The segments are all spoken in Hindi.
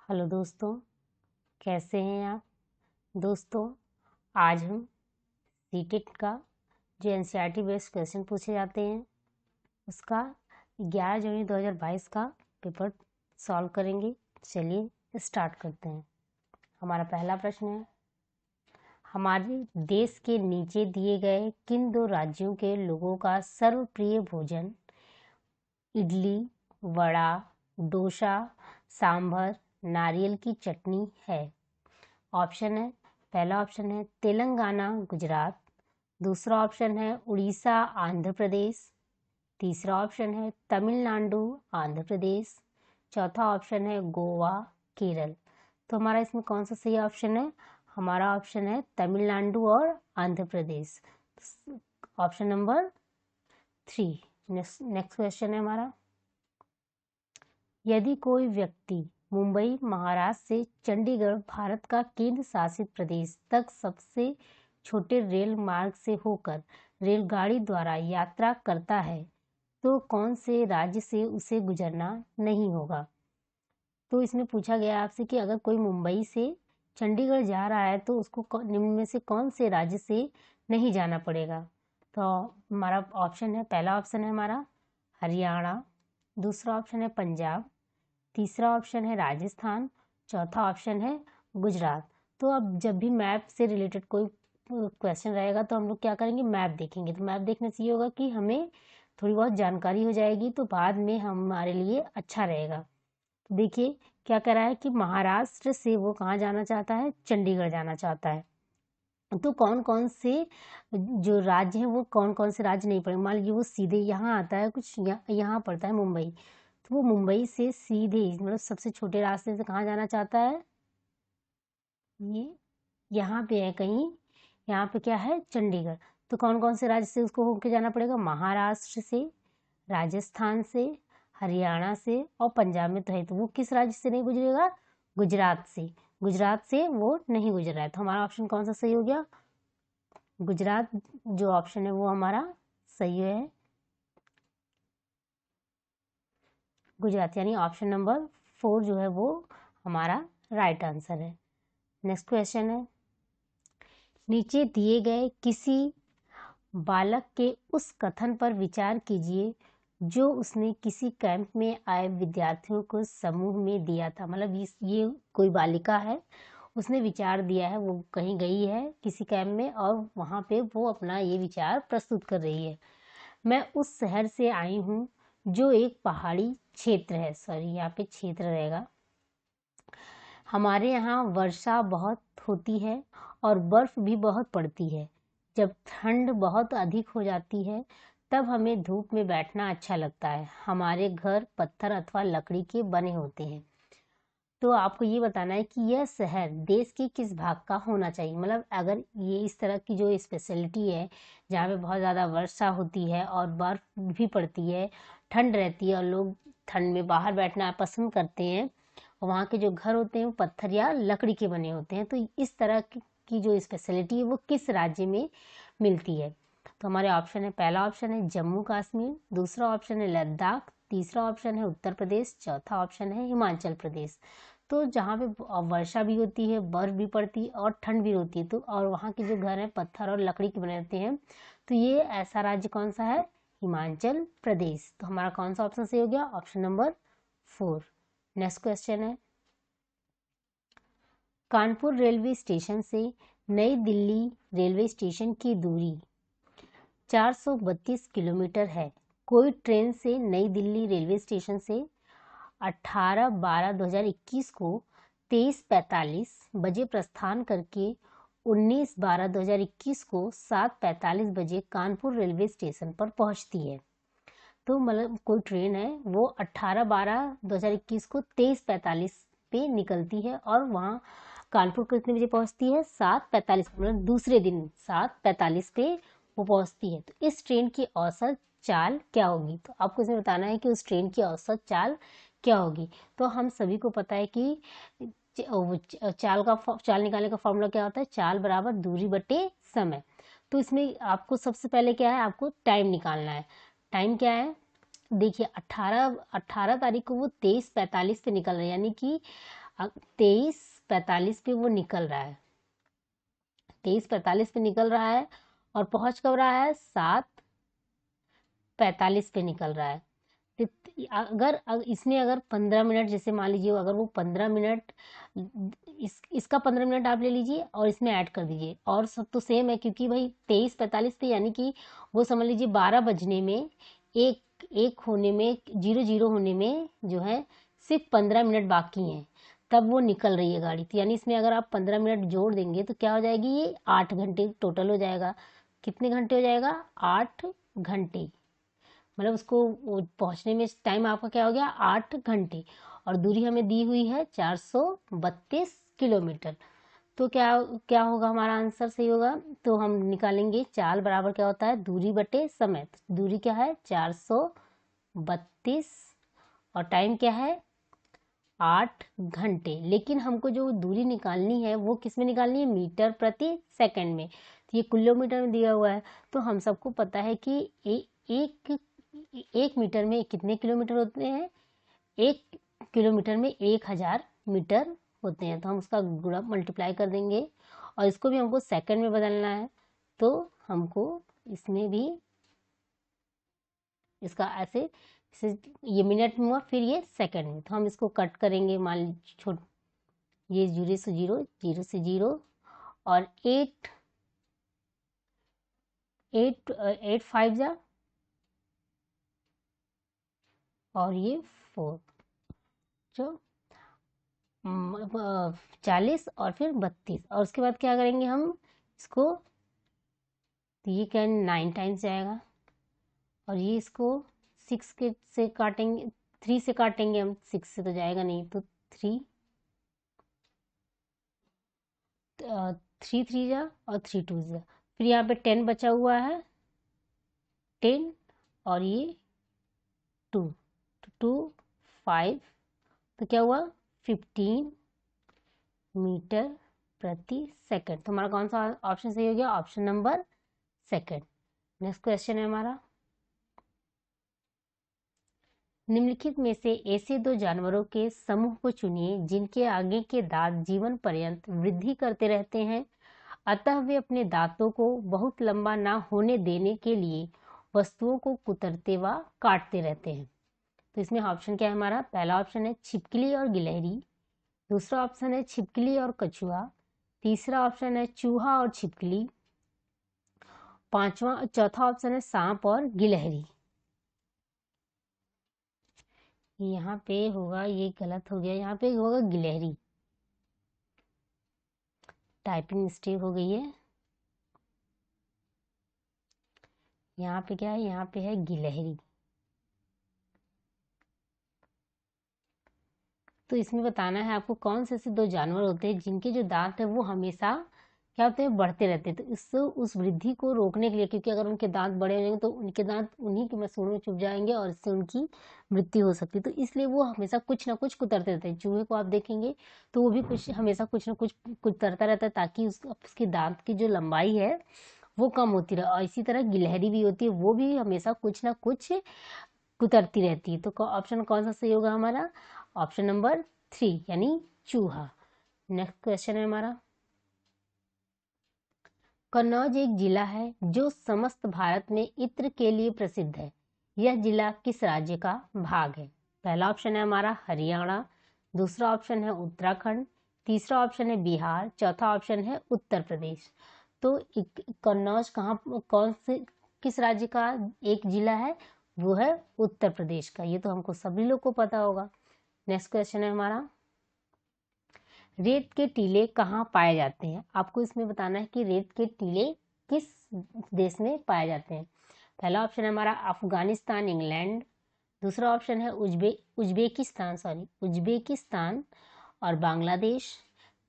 हेलो दोस्तों, कैसे हैं आप। दोस्तों, आज हम सीटेट का जो एनसीईआरटी बेस्ड क्वेश्चन पूछे जाते हैं उसका 11 जनवरी 2022 का पेपर सॉल्व करेंगे। चलिए स्टार्ट करते हैं। हमारा पहला प्रश्न है, हमारे देश के नीचे दिए गए किन दो राज्यों के लोगों का सर्वप्रिय भोजन इडली, वड़ा, डोसा, सांभर, नारियल की चटनी है। ऑप्शन है, पहला ऑप्शन है तेलंगाना गुजरात, दूसरा ऑप्शन है उड़ीसा आंध्र प्रदेश, तीसरा ऑप्शन है तमिलनाडु आंध्र प्रदेश, चौथा ऑप्शन है गोवा केरल। तो हमारा इसमें कौन सा सही ऑप्शन है? हमारा ऑप्शन है तमिलनाडु और Andhra Pradesh, option number 3। Next question है हमारा, यदि कोई व्यक्ति मुंबई महाराष्ट्र से चंडीगढ़ भारत का केंद्र शासित प्रदेश तक सबसे छोटे रेल मार्ग से होकर रेलगाड़ी द्वारा यात्रा करता है तो कौन से राज्य से उसे गुजरना नहीं होगा? तो इसमें पूछा गया आपसे कि अगर कोई मुंबई से चंडीगढ़ जा रहा है तो उसको निम्न में से कौन से राज्य से नहीं जाना पड़ेगा? तो हमारा ऑप्शन है, पहला ऑप्शन है हमारा हरियाणा, दूसरा ऑप्शन है पंजाब, तीसरा ऑप्शन है राजस्थान, चौथा ऑप्शन है गुजरात। तो अब जब भी मैप से रिलेटेड कोई क्वेश्चन रहेगा तो हम लोग क्या करेंगे, मैप देखेंगे। तो मैप देखने से ये होगा कि हमें थोड़ी बहुत जानकारी हो जाएगी तो बाद में हमारे लिए अच्छा रहेगा। तो देखिए क्या कह रहा है कि महाराष्ट्र से वो कहाँ जाना चाहता है, चंडीगढ़ जाना चाहता है। तो कौन कौन से जो राज्य हैं वो कौन कौन से राज्य नहीं पड़े, मान लीजिए वो सीधे यहाँ आता है, कुछ यहाँ पड़ता है मुंबई, तो वो मुंबई से सीधे मतलब सबसे छोटे रास्ते से कहाँ जाना चाहता है, ये यहाँ पे है कहीं, यहाँ पे क्या है चंडीगढ़। तो कौन कौन से राज्य से उसको होके जाना पड़ेगा, महाराष्ट्र से, राजस्थान से, हरियाणा से और पंजाब में तो है, तो वो किस राज्य से नहीं गुजरेगा, गुजरात से। गुजरात से वो नहीं गुजर रहा है, तो हमारा ऑप्शन कौन सा सही हो गया, गुजरात जो ऑप्शन है वो हमारा सही है, गुजरात, यानी ऑप्शन नंबर 4 जो है वो हमारा राइट आंसर है। नेक्स्ट क्वेश्चन है, नीचे दिए गए किसी बालक के उस कथन पर विचार कीजिए जो उसने किसी कैंप में आए विद्यार्थियों को समूह में दिया था। मतलब ये कोई बालिका है, उसने विचार दिया है, वो कहीं गई है किसी कैंप में और वहाँ पे वो अपना ये विचार प्रस्तुत कर रही है। मैं उस शहर से आई हूँ जो एक पहाड़ी क्षेत्र है, सॉरी यहाँ पे क्षेत्र रहेगा। हमारे यहाँ वर्षा बहुत होती है और बर्फ भी बहुत पड़ती है। जब ठंड बहुत अधिक हो जाती है तब हमें धूप में बैठना अच्छा लगता है। हमारे घर पत्थर अथवा लकड़ी के बने होते हैं। तो आपको ये बताना है कि यह शहर देश के किस भाग का होना चाहिए। मतलब अगर ये इस तरह की जो स्पेशलिटी है जहाँ पे बहुत ज़्यादा वर्षा होती है और बर्फ भी पड़ती है, ठंड रहती है और लोग ठंड में बाहर बैठना पसंद करते हैं, वहाँ के जो घर होते हैं वो पत्थर या लकड़ी के बने होते हैं, तो इस तरह की जो स्पेशलिटी है वो किस राज्य में मिलती है? तो हमारे ऑप्शन है, पहला ऑप्शन है जम्मू कश्मीर, दूसरा ऑप्शन है लद्दाख, तीसरा ऑप्शन है उत्तर प्रदेश, चौथा ऑप्शन है हिमाचल प्रदेश। तो जहाँ पे वर्षा भी होती है, बर्फ भी पड़ती है और ठंड भी होती है, तो और वहाँ के जो घर हैं पत्थर और लकड़ी के बने रहते हैं, तो ये ऐसा राज्य कौन सा है, हिमाचल प्रदेश। तो हमारा कौन सा ऑप्शन सही हो गया, ऑप्शन नंबर 4। नेक्स्ट क्वेश्चन है, कानपुर रेलवे स्टेशन से नई दिल्ली रेलवे स्टेशन की दूरी 432 किलोमीटर है। कोई ट्रेन से नई दिल्ली रेलवे स्टेशन से 18/12/2021 को 23:45 बजे प्रस्थान करके 19/12/2021 को 7:45 बजे कानपुर रेलवे स्टेशन पर पहुंचती है। तो मतलब कोई ट्रेन है वो 18/12/2021 को 23:45 पे निकलती है और वहाँ कानपुर कितने बजे पहुँचती है, 7:45, मतलब दूसरे दिन 7:45 पे वो पहुँचती है। तो इस ट्रेन की औसत चाल क्या होगी? तो आपको इसमें बताना है कि उस ट्रेन की औसत चाल क्या होगी। तो हम सभी को पता है कि चाल निकालने का फॉर्मूला क्या होता है, चाल बराबर दूरी बटे समय। तो इसमें आपको सबसे पहले क्या है, आपको टाइम निकालना है। टाइम क्या है, देखिए 18 तारीख को वो 23:45 पे निकल रहे हैं, यानी कि 23:45 पे वो निकल रहा है, 23:45 पे निकल रहा है और पहुंच कब रहा है, 7:45 पे निकल रहा है। अगर इसमें अगर 15 मिनट, जैसे मान लीजिए अगर वो 15 मिनट, इसका 15 मिनट आप ले लीजिए और इसमें ऐड कर दीजिए, और सब तो सेम है क्योंकि भाई 23:45 पे, यानी कि वो समझ लीजिए 12 बजने में, एक होने में, 00 होने में जो है सिर्फ 15 मिनट बाकी हैं, तब वो निकल रही है गाड़ी। तो यानी इसमें अगर आप 15 मिनट जोड़ देंगे तो क्या हो जाएगी, ये 8 घंटे टोटल हो जाएगा। कितने घंटे हो जाएगा, 8 घंटे, मतलब उसको पहुंचने में टाइम आपका क्या हो गया, 8 घंटे। और दूरी हमें दी हुई है 432 किलोमीटर। तो क्या क्या होगा, हमारा आंसर सही होगा। तो हम निकालेंगे चाल बराबर क्या होता है, दूरी बटे समय। तो दूरी क्या है, 432, और टाइम क्या है, 8 घंटे। लेकिन हमको जो दूरी निकालनी है वो किस में निकालनी है, मीटर प्रति सेकंड में। तो ये किलोमीटर में दिया हुआ है। तो हम सबको पता है कि एक मीटर में कितने किलोमीटर होते हैं, 1 किलोमीटर में 1000 मीटर होते हैं। तो हम उसका गुणा मल्टीप्लाई कर देंगे, और इसको भी हमको सेकंड में बदलना है। तो हमको इसमें भी इसका ऐसे ये मिनट में हुआ, फिर ये सेकंड में। तो हम इसको कट करेंगे, मान लीजिए ये 0 से 0, 0 से 0, और 8 5 जा, और ये 4, जो 40 और फिर 32, और उसके बाद क्या करेंगे हम इसको, तो ये क्या 9 टाइम्स जाएगा, और ये इसको 6 के से काटेंगे, 3 से काटेंगे हम, 6 से तो जाएगा नहीं, तो 3 3 जा, और 3 2 जा, फिर यहाँ पे 10 बचा हुआ है, 10, और ये 2, तो 2 5, तो क्या हुआ 15 मीटर प्रति सेकंड। तो हमारा कौन सा ऑप्शन सही हो गया, option number second. Next question है हमारा, निम्नलिखित में से ऐसे 2 जानवरों के समूह को चुनिए जिनके आगे के दांत जीवन पर्यंत वृद्धि करते रहते हैं, अतः वे अपने दांतों को बहुत लंबा ना होने देने के लिए वस्तुओं को कुतरते व काटते रहते हैं। तो इसमें ऑप्शन क्या है हमारा, पहला ऑप्शन है छिपकली और गिलहरी, दूसरा ऑप्शन है छिपकली और कछुआ, तीसरा ऑप्शन है चूहा और छिपकली, चौथा ऑप्शन है सांप और गिलहरी। यहाँ पे होगा, ये गलत हो गया, यहाँ पे होगा गिलहरी, टाइपिंग मिस्टेक हो गई है। यहाँ पे क्या है, यहाँ पे है गिलहरी। तो इसमें बताना है आपको कौन से ऐसे 2 जानवर होते हैं जिनके जो दांत है वो हमेशा क्या होते हैं, बढ़ते रहते हैं। तो इससे उस वृद्धि को रोकने के लिए, क्योंकि अगर उनके दांत बड़े हो जाएंगे तो उनके दांत उन्हीं के मसूड़ों में चुभ जाएंगे और इससे उनकी मृत्यु हो सकती है। तो इसलिए वो हमेशा कुछ ना कुछ कुतरते रहते हैं। चूहे को आप देखेंगे तो वो भी कुछ हमेशा कुछ ना कुछ कुतरता रहता है, ताकि उसके दांत की जो लंबाई है वो कम होती रहे। और इसी तरह गिलहरी भी होती है, वो भी हमेशा कुछ ना कुछ कुतरती रहती है। तो ऑप्शन कौन सा सही होगा हमारा, ऑप्शन नंबर 3, यानी चूहा। नेक्स्ट क्वेश्चन है हमारा, कन्नौज एक जिला है जो समस्त भारत में इत्र के लिए प्रसिद्ध है। यह जिला किस राज्य का भाग है। पहला ऑप्शन है हमारा हरियाणा, दूसरा ऑप्शन है उत्तराखंड, तीसरा ऑप्शन है बिहार, चौथा ऑप्शन है उत्तर प्रदेश। तो कन्नौज कौन से किस राज्य का एक जिला है, वो है उत्तर प्रदेश का। ये तो हमको सभी लोग को पता होगा। नेक्स्ट क्वेश्चन है हमारा, रेत के टीले कहाँ पाए जाते हैं। आपको इसमें बताना है कि रेत के टीले किस देश में पाए जाते हैं। पहला ऑप्शन है हमारा अफगानिस्तान, इंग्लैंड, दूसरा ऑप्शन है उज्बेकिस्तान और बांग्लादेश,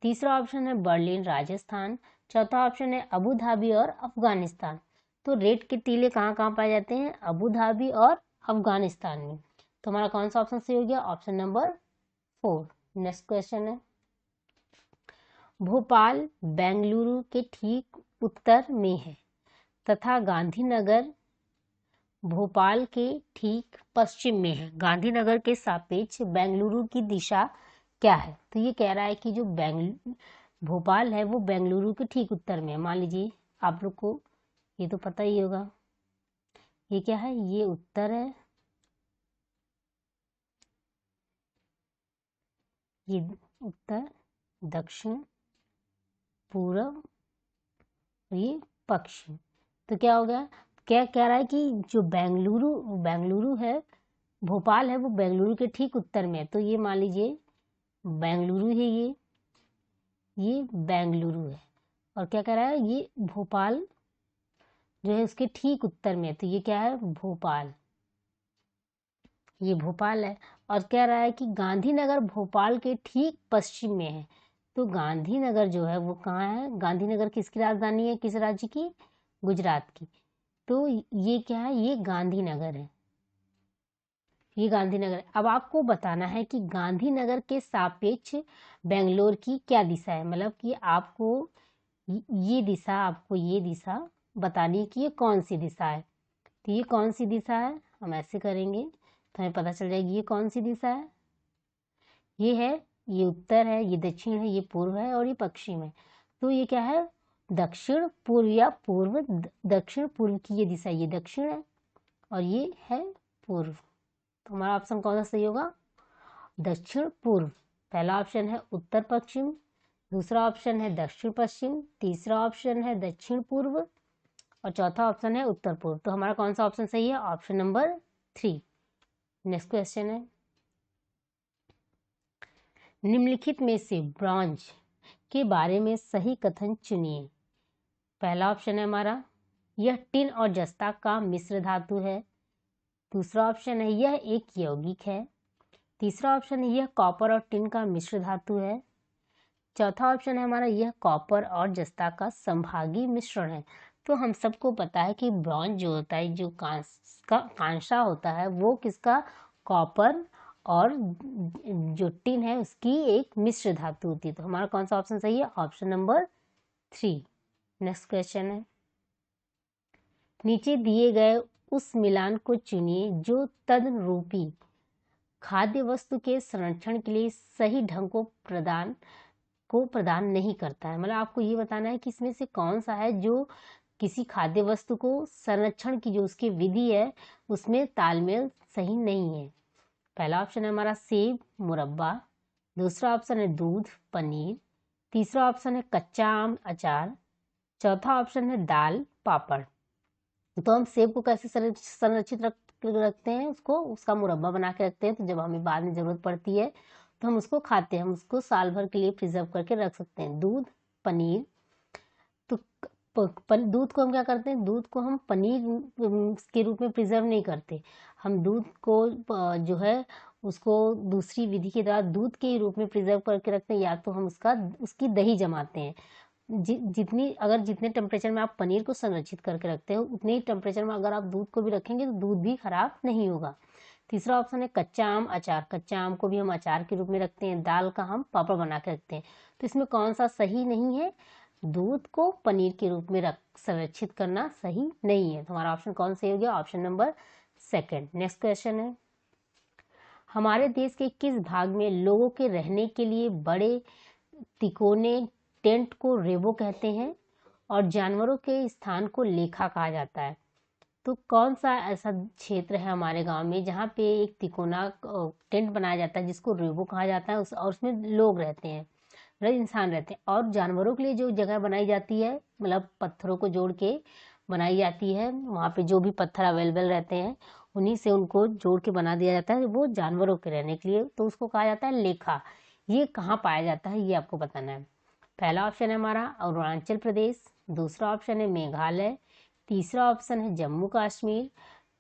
तीसरा ऑप्शन है बर्लिन, राजस्थान, चौथा ऑप्शन है अबू धाबी और अफगानिस्तान। तो रेत के टीले कहाँ कहाँ पाए जाते हैं, अबू धाबी और अफगानिस्तान में। तो हमारा कौन सा ऑप्शन सही हो गया, ऑप्शन नंबर 4। नेक्स्ट क्वेश्चन है, भोपाल बेंगलुरु के ठीक उत्तर में है तथा गांधीनगर भोपाल के ठीक पश्चिम में है। गांधीनगर के सापेक्ष बेंगलुरु की दिशा क्या है? तो ये कह रहा है कि जो भोपाल है वो बेंगलुरु के ठीक उत्तर में है। मान लीजिए आप लोग को ये तो पता ही होगा, ये क्या है, ये उत्तर है, ये उत्तर, दक्षिण, पूरब, ये पश्चिम। तो क्या हो गया, क्या कह रहा है कि जो बेंगलुरु है, भोपाल है, वो बेंगलुरु के ठीक उत्तर में है। तो ये मान लीजिए बेंगलुरु है, ये बेंगलुरु है। और क्या कह रहा है, ये भोपाल जो है उसके ठीक उत्तर में है। तो ये क्या है, भोपाल, ये भोपाल है। और कह रहा है कि गांधीनगर भोपाल के ठीक पश्चिम में है। तो गांधीनगर जो है वो कहाँ है, गांधीनगर किसकी राजधानी है, किस राज्य की, गुजरात की। तो ये क्या है, ये गांधीनगर है, ये गांधीनगर है। अब आपको बताना है कि गांधीनगर के सापेक्ष बेंगलोर की क्या दिशा है, मतलब कि आपको ये दिशा, आपको ये दिशा बतानी है कि ये कौन सी दिशा है। तो ये कौन सी दिशा है, हम ऐसे करेंगे तो हमें पता चल जाएगी ये कौन सी दिशा है। ये है, ये उत्तर है, ये दक्षिण है, ये पूर्व है और ये पश्चिम है। तो ये क्या है, दक्षिण पूर्व या पूर्व दक्षिण पूर्व की ये दिशा, ये दक्षिण है और ये है पूर्व। तो हमारा ऑप्शन कौन सा सही होगा, दक्षिण पूर्व। पहला ऑप्शन है उत्तर पश्चिम, दूसरा ऑप्शन है दक्षिण पश्चिम, तीसरा ऑप्शन है दक्षिण पूर्व और चौथा ऑप्शन है उत्तर पूर्व। तो हमारा कौन सा ऑप्शन सही है, ऑप्शन नंबर 3। नेक्स्ट क्वेश्चन है, निम्नलिखित में से ब्रॉन्ज के बारे में सही कथन चुनिए। पहला ऑप्शन है हमारा, यह टिन और जस्ता का मिश्र धातु है। दूसरा ऑप्शन है, यह एक यौगिक है। तीसरा ऑप्शन है, यह कॉपर और टिन का मिश्र धातु है। चौथा ऑप्शन है हमारा, यह कॉपर और जस्ता का संभागी मिश्रण है। तो हम सबको पता है कि ब्रॉन्ज जो होता है, जो कांसा होता है, वो किसका, कॉपर और जो टिन है उसकी एक मिश्र धातु होती है। तो हमारा कौन सा ऑप्शन सही है, ऑप्शन नंबर 3। नेक्स्ट क्वेश्चन है, नीचे दिए गए उस मिलान को चुनिए जो तदरूपी खाद्य वस्तु के संरक्षण के लिए सही ढंग को प्रदान नहीं करता है। मतलब आपको ये बताना है कि इसमें से कौन सा है जो किसी खाद्य वस्तु को संरक्षण की जो उसकी विधि है उसमें तालमेल सही नहीं है। पहला ऑप्शन है हमारा सेब मुरब्बा, दूसरा ऑप्शन है दूध पनीर, तीसरा ऑप्शन है कच्चा आम अचार, चौथा ऑप्शन है दाल पापड़। तो हम सेब को कैसे संरक्षित रखते हैं, उसको उसका मुरब्बा बना के रखते हैं। तो जब हमें बाद में ज़रूरत पड़ती है तो हम उसको खाते हैं, हम उसको साल भर के लिए प्रिजर्व करके रख सकते हैं। दूध पनीर, तो दूध को हम क्या करते हैं, दूध को हम पनीर के रूप में प्रिजर्व नहीं करते, हम दूध को जो है उसको दूसरी विधि के द्वारा दूध के रूप में प्रिजर्व करके रखते हैं, या तो हम उसकी दही जमाते हैं। जितने टेम्परेचर में आप पनीर को संरक्षित करके रखते हो, उतने ही टेम्परेचर में अगर आप दूध को भी रखेंगे तो दूध भी खराब नहीं होगा। तीसरा ऑप्शन है कच्चा आम अचार, कच्चा आम को भी हम अचार के रूप में रखते हैं, दाल का हम पापड़ बना के रखते हैं। तो इसमें कौन सा सही नहीं है, दूध को पनीर के रूप में संरक्षित करना सही नहीं है। तो हमारा ऑप्शन कौन सही हो गया, ऑप्शन नंबर 2। नेक्स्ट क्वेश्चन है, हमारे देश के किस भाग में लोगों के रहने के लिए बड़े तिकोने टेंट को रेबो कहते हैं और जानवरों के स्थान को लेखा कहा जाता है। तो कौन सा ऐसा क्षेत्र है हमारे गांव में जहाँ पे एक तिकोना टेंट बनाया जाता है जिसको रेबो कहा जाता है, और उसमें लोग रहते हैं, मतलब इंसान रहते हैं, और जानवरों के लिए जो जगह बनाई जाती है, मतलब पत्थरों को जोड़ के बनाई जाती है, वहाँ पे जो भी पत्थर अवेलेबल रहते हैं उन्हीं से उनको जोड़ के बना दिया जाता है वो जानवरों के रहने के लिए, तो उसको कहा जाता है लेखा। ये कहाँ पाया जाता है ये आपको बताना है। पहला ऑप्शन है हमारा अरुणाचल प्रदेश, दूसरा ऑप्शन है मेघालय, तीसरा ऑप्शन है जम्मू कश्मीर,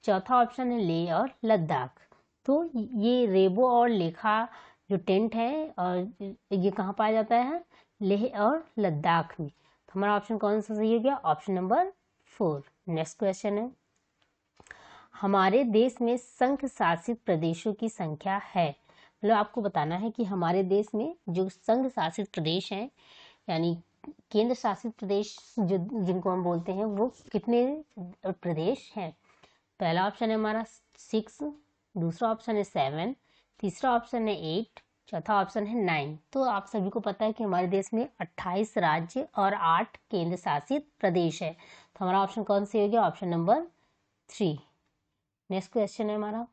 चौथा ऑप्शन है लेह और लद्दाख। तो ये रेबो और लेखा जो टेंट है और ये कहाँ पाया जाता है, लेह और लद्दाख में। तो हमारा ऑप्शन कौन सा सही हो गया, ऑप्शन नंबर 4। नेक्स्ट क्वेश्चन है, हमारे देश में संघ शासित प्रदेशों की संख्या है। मतलब आपको बताना है कि हमारे देश में जो संघ शासित प्रदेश हैं, यानी केंद्र शासित प्रदेश जो जिनको हम बोलते हैं, वो कितने प्रदेश हैं। पहला ऑप्शन है हमारा 6, दूसरा ऑप्शन है 7, तीसरा ऑप्शन है 8, चौथा ऑप्शन है 9। तो आप सभी को पता है कि हमारे देश में 28 राज्य और 8 केंद्र शासित प्रदेश है। तो हमारा ऑप्शन कौन सी हो गया? Option number 3। नेक्स्ट क्वेश्चन है हमारा,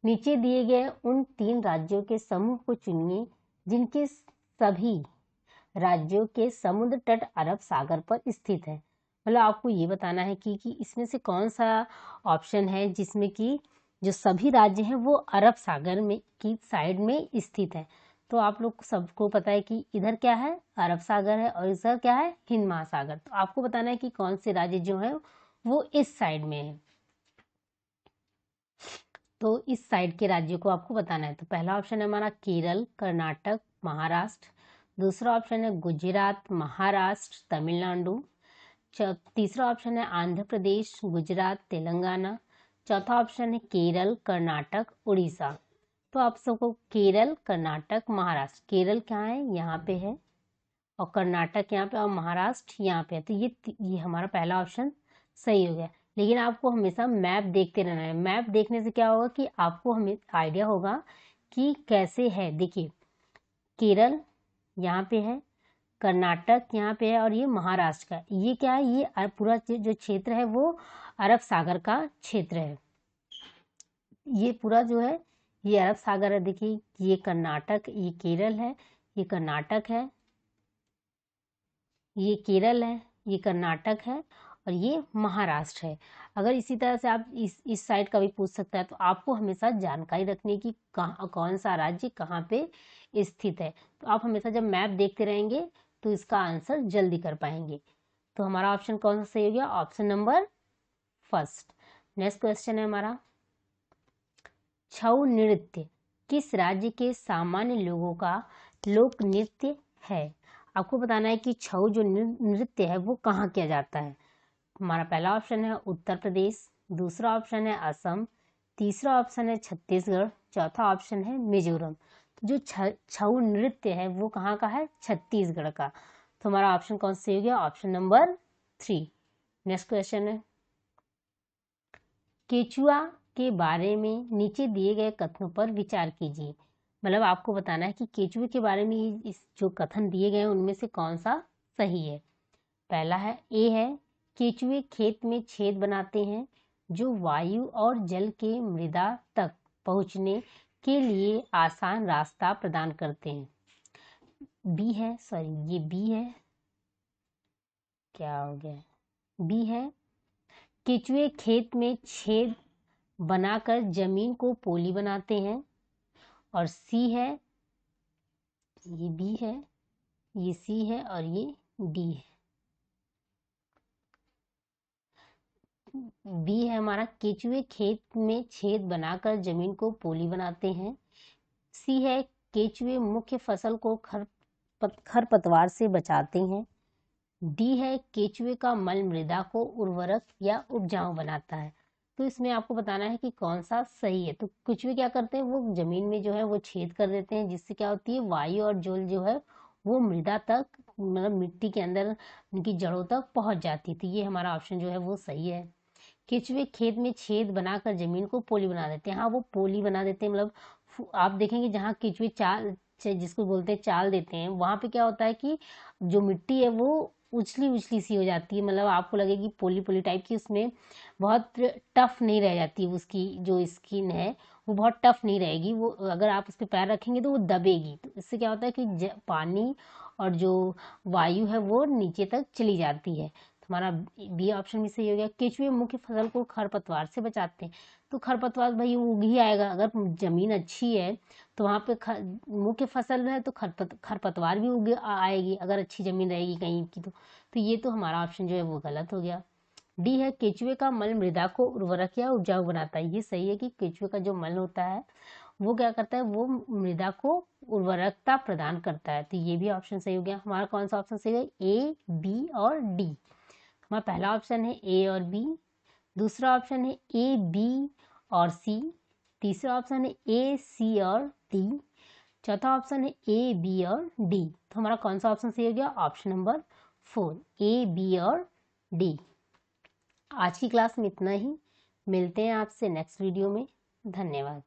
नीचे दिए गए उन 3 राज्यों के समूह को चुनिए जिनके सभी राज्यों के समुद्र तट अरब सागर पर स्थित है। मतलब आपको ये बताना है कि इसमें से कौन सा ऑप्शन है जिसमें कि जो सभी राज्य हैं वो अरब सागर में की साइड में स्थित है। तो आप लोग सबको पता है कि इधर क्या है? अरब सागर है, और इधर क्या है? हिंद महासागर। तो आपको बताना है कि कौन से राज्य जो है वो इस साइड में है। तो इस साइड के राज्यों को आपको बताना है। तो पहला ऑप्शन है हमारा केरल, कर्नाटक, महाराष्ट्र। दूसरा ऑप्शन है गुजरात, महाराष्ट्र, तमिलनाडु। तीसरा ऑप्शन है आंध्र प्रदेश, गुजरात, तेलंगाना। चौथा ऑप्शन है केरल, कर्नाटक, उड़ीसा। तो आप सबको केरल, कर्नाटक, महाराष्ट्र, केरल कहाँ है? यहाँ पे है, और कर्नाटक यहाँ पे, और महाराष्ट्र यहाँ पे है। तो ये हमारा पहला ऑप्शन सही हो गया। लेकिन आपको हमेशा मैप देखते रहना है। मैप देखने से क्या होगा कि आपको हमें आइडिया होगा कि कैसे है। देखिए, केरल यहाँ पे है, कर्नाटक यहाँ पे है, और ये महाराष्ट्र का। ये क्या है? ये पूरा जो क्षेत्र है वो अरब सागर का क्षेत्र है। ये पूरा जो है ये अरब सागर है। देखिए, ये कर्नाटक, ये केरल है, ये कर्नाटक है, ये केरल है, ये कर्नाटक है, और ये महाराष्ट्र है। अगर इसी तरह से आप इस साइड का भी पूछ सकता है। तो आपको हमेशा जानकारी रखनी कि कौन सा राज्य कहाँ पे स्थित है। तो आप हमेशा जब मैप देखते रहेंगे तो इसका आंसर जल्दी कर पाएंगे। तो हमारा ऑप्शन कौन सा सही हो गया? Option number first. Next question है हमारा, छऊ नृत्य किस राज्य के सामान्य लोगों का लोक नृत्य है? आपको बताना है कि छऊ जो नृत्य है वो कहाँ किया जाता है। हमारा पहला ऑप्शन है उत्तर प्रदेश, दूसरा ऑप्शन है असम, तीसरा ऑप्शन है छत्तीसगढ़, चौथा ऑप्शन है मिजोरम। तो जो छऊ नृत्य है वो कहाँ का है? छत्तीसगढ़ का। तो हमारा ऑप्शन कौन सा हो गया? Option number 3। नेक्स्ट क्वेश्चन है, केचुआ के बारे में नीचे दिए गए कथनों पर विचार कीजिए। मतलब आपको बताना है कि केचुए के बारे में इस जो कथन दिए गए हैं उनमें से कौन सा सही है। पहला है ए है, केचुए खेत में छेद बनाते हैं जो वायु और जल के मृदा तक पहुंचने के लिए आसान रास्ता प्रदान करते हैं। बी है, सॉरी ये बी है, क्या हो गया? बी है, केचुए खेत में छेद बनाकर जमीन को पोली बनाते हैं। और सी है, ये बी है, ये सी है, और ये डी है। बी है हमारा, केचुए खेत में छेद बनाकर जमीन को पोली बनाते हैं। सी है, केचुए मुख्य फसल को खरपतवार से बचाते हैं। डी है, केचुए का मल मृदा को उर्वरक या उपजाऊ बनाता है। तो इसमें आपको बताना है कि कौन सा सही है। तो केचुए क्या करते हैं? वो जमीन में जो है वो छेद कर देते हैं, जिससे क्या होती है वायु और जल जो है वो मृदा तक, मतलब मिट्टी के अंदर उनकी जड़ों तक पहुंच जाती थी। ये हमारा ऑप्शन जो है वो सही है। केचुए खेत में छेद बनाकर जमीन को पोली बना देते हैं। हाँ, वो पोली बना देते हैं, मतलब आप देखेंगे जहाँ केचुए चाल जिसको बोलते हैं चाल देते हैं, वहां पे क्या होता है कि जो मिट्टी है वो उछली उछली सी हो जाती है। मतलब आपको लगेगी पोली पोली टाइप की, उसमें बहुत टफ नहीं रह जाती। उसकी जो स्किन है वो बहुत टफ नहीं रहेगी। वो अगर आप उस पर पैर रखेंगे तो वो दबेगी। तो इससे क्या होता है कि पानी और जो वायु है वो नीचे तक चली जाती है। हमारा बी ऑप्शन भी सही हो गया। केचुए मुख्य फसल को खरपतवार से बचाते हैं। तो खरपतवार भाई उग ही आएगा। अगर जमीन अच्छी है तो वहां पे मुख्य फसल है तो खरपतवार भी उग आएगी, अगर अच्छी जमीन रहेगी कहीं की। तो ये तो हमारा ऑप्शन जो है वो गलत हो गया। डी है, केचुए का मल मृदा को उर्वरक या उपजाऊ बनाता है। ये सही है कि केचुए का जो मल होता है वो क्या करता है, वो मृदा को उर्वरकता प्रदान करता है। तो ये भी ऑप्शन सही हो गया। हमारा कौन सा ऑप्शन सही है? ए, बी और डी। हमारा पहला ऑप्शन है ए और बी, दूसरा ऑप्शन है ए, बी और सी, तीसरा ऑप्शन है ए, सी और डी, चौथा ऑप्शन है ए, बी और डी। तो हमारा कौन सा ऑप्शन सही हो गया? ऑप्शन नंबर 4, ए, बी और डी। आज की क्लास में इतना ही। मिलते हैं आपसे नेक्स्ट वीडियो में। धन्यवाद।